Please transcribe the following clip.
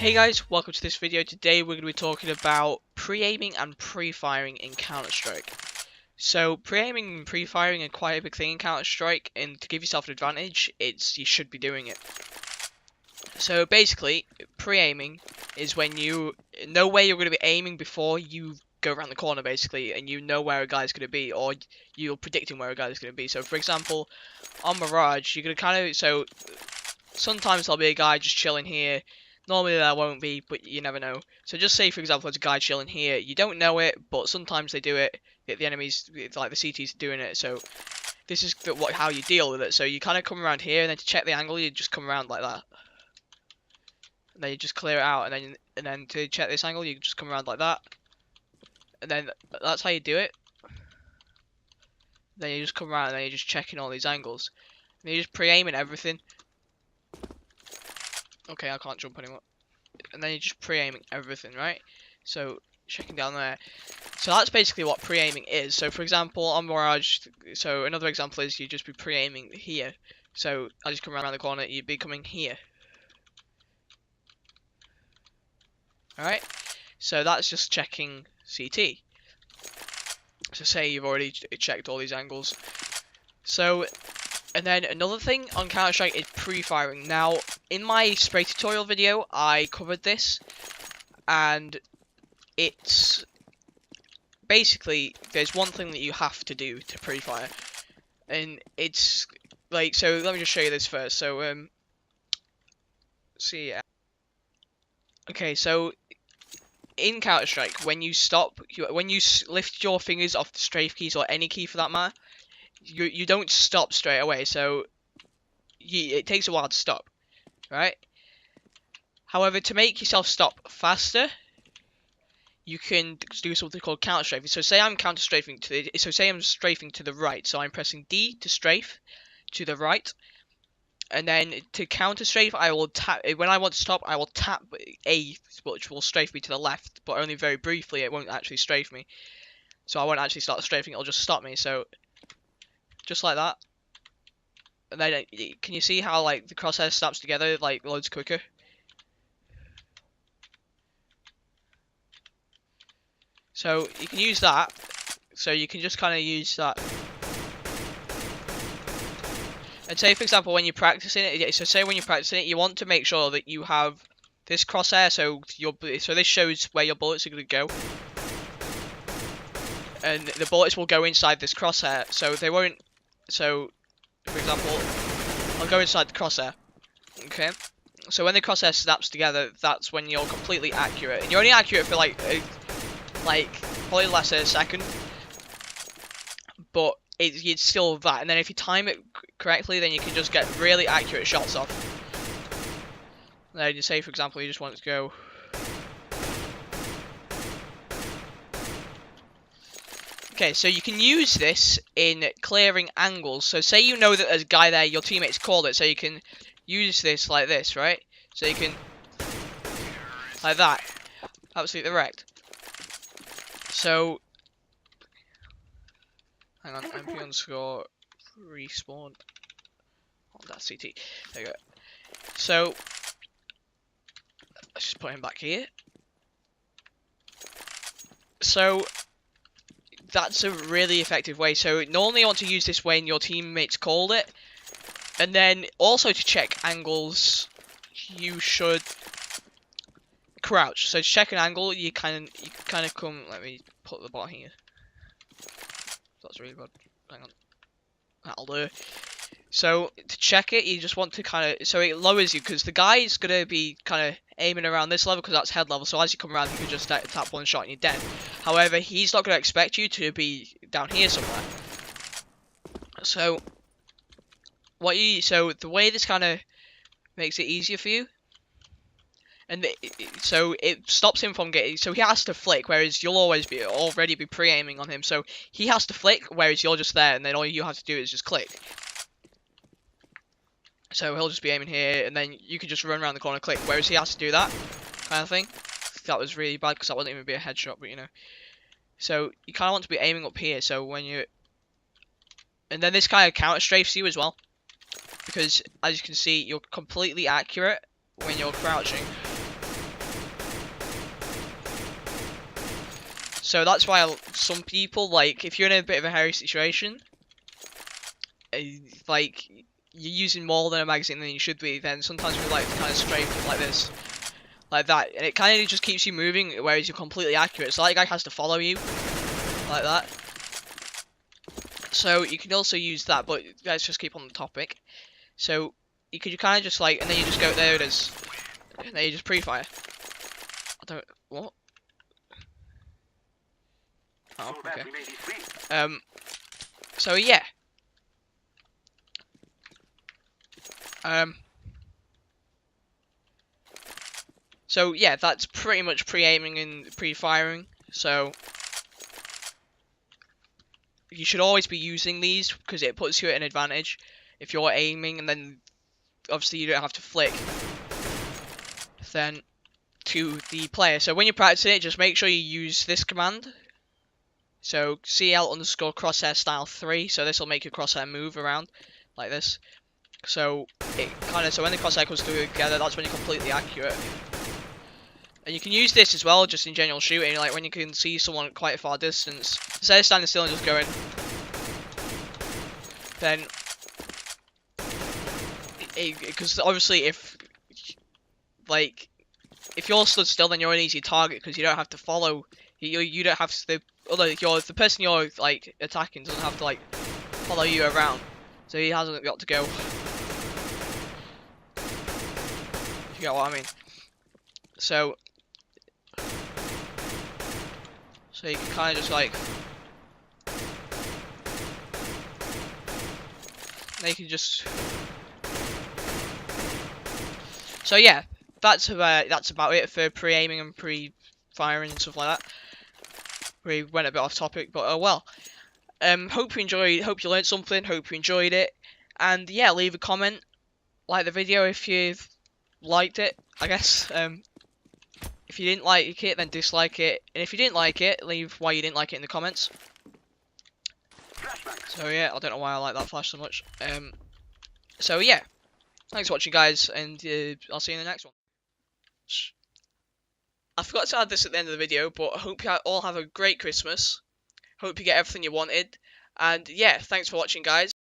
Hey guys, welcome to this video. Today we're going to be talking about pre-aiming and pre-firing in Counter-Strike. So pre-aiming and pre-firing are quite a big thing in Counter-Strike, and to give yourself an advantage, you should be doing it. So basically, pre-aiming is when you know where you're going to be aiming before you go around the corner, basically, and you know where a guy's going to be, or you're predicting where a guy's going to be. So for example, on Mirage, you're going to sometimes there'll be a guy just chilling here. Normally there won't be, but you never know. So just say, for example, there's a guy chilling here. You don't know it, but sometimes they do it. The enemies, like the CTs, doing it. So this is how you deal with it. So you kind of come around here, and then to check the angle, you just come around like that. And then you just clear it out, and then to check this angle, you just come around like that. And then that's how you do it. Then you just come around, and then you're just checking all these angles. And you're just pre-aiming everything. Okay, I can't jump anymore. And then you're just pre-aiming everything, right? So, checking down there. So that's basically what pre-aiming is. So for example, on Mirage, so another example is you just be pre-aiming here. So, as you come around the corner, you'd be coming here. Alright? So that's just checking CT. So say you've already checked all these angles. So, and then another thing on Counter-Strike is pre-firing. Now, in my spray tutorial video, I covered this, and it's basically, there's one thing that you have to do to pre-fire, and it's like, so let me just show you this first. So, see, okay, so in Counter-Strike, when you stop, when you lift your fingers off the strafe keys, or any key for that matter, you don't stop straight away, so it takes a while to stop, right? However, to make yourself stop faster, you can do something called counter strafing. So say I'm counter strafing say I'm strafing to the right, so I'm pressing D to strafe to the right, and then to counter strafe, I will tap. When I want to stop, I will tap A, which will strafe me to the left, but only very briefly. It won't actually strafe me, so I won't actually start strafing. It'll just stop me. So just like that. And then can you see how like the crosshair snaps together like loads quicker? So you can use that. So you can just kind of use that. And say for example when you're practicing it, so say when you're practicing it, you want to make sure that you have this crosshair, so this shows where your bullets are going to go. And the bullets will go inside this crosshair, so they won't. So for example, I'll go inside the crosshair. Okay. So when the crosshair snaps together, that's when you're completely accurate. And you're only accurate for like probably less than a second. But it's still that. And then if you time it correctly, then you can just get really accurate shots off. And then you say, for example, you just want it to go. Okay, so you can use this in clearing angles. So say you know that there's a guy there, your teammates called it, so you can use this like this, right? So you can, like that, absolutely wrecked. So, hang on, MP underscore respawn. Oh, that's CT. There you go. So, let's just put him back here. So, that's a really effective way. So normally you want to use this when your teammates called it, and then also to check angles, you should crouch. So to check an angle, you kind of come. Let me put the bot here. That's really bad. Hang on, that'll do. So to check it, you just want to kind of, so it lowers you because the guy is gonna be kind of aiming around this level because that's head level. So as you come around, you can just tap one shot and you're dead. However, he's not gonna expect you to be down here somewhere. So the way this kind of makes it easier for you, and so it stops him from getting. So he has to flick, whereas you'll already be pre-aiming on him. So he has to flick, whereas you're just there, and then all you have to do is just click. So he'll just be aiming here, and then you can just run around the corner, click. Whereas he has to do that kind of thing. That was really bad because that wouldn't even be a headshot, but you know. So you kind of want to be aiming up here. So when you, and then this kind of counter strafes you as well, because as you can see, you're completely accurate when you're crouching. So that's why some people, like, if you're in a bit of a hairy situation, like, you're using more than a magazine than you should be, then sometimes we like to kind of strafe like this, like that, and it kind of just keeps you moving, whereas you're completely accurate. So that guy has to follow you, like that. So you can also use that, but let's just keep on the topic. So you could kind of just like, and then you just go, there it is, and then you just pre-fire. I don't, what? Oh, okay. So yeah. So yeah, that's pretty much pre-aiming and pre-firing. So you should always be using these because it puts you at an advantage if you're aiming, and then obviously you don't have to flick then to the player. So when you're practicing it, just make sure you use this command. So CL_crosshair style 3. So this will make your crosshair move around like this. So it kind of, so when the crosshair comes together, that's when you're completely accurate. And you can use this as well, just in general shooting, like when you can see someone at quite a far distance. Instead of standing still and just going, then, because obviously if you're stood still, then you're an easy target because you don't have to follow. You don't have to. The person you're like attacking doesn't have to like follow you around, so he hasn't got to go. If you get what I mean. So you can kind of just like, they can just. So yeah, that's about it for pre-aiming and pre-firing and stuff like that. We went a bit off topic, but oh well. Hope you enjoyed. Hope you learned something. Hope you enjoyed it. And yeah, leave a comment, like the video if you liked it. I guess. If you didn't like it, then dislike it. And if you didn't like it, leave why you didn't like it in the comments. So yeah, I don't know why I like that flash so much. So yeah, thanks for watching, guys, and I'll see you in the next one. I forgot to add this at the end of the video, but I hope you all have a great Christmas. Hope you get everything you wanted. And yeah, thanks for watching, guys.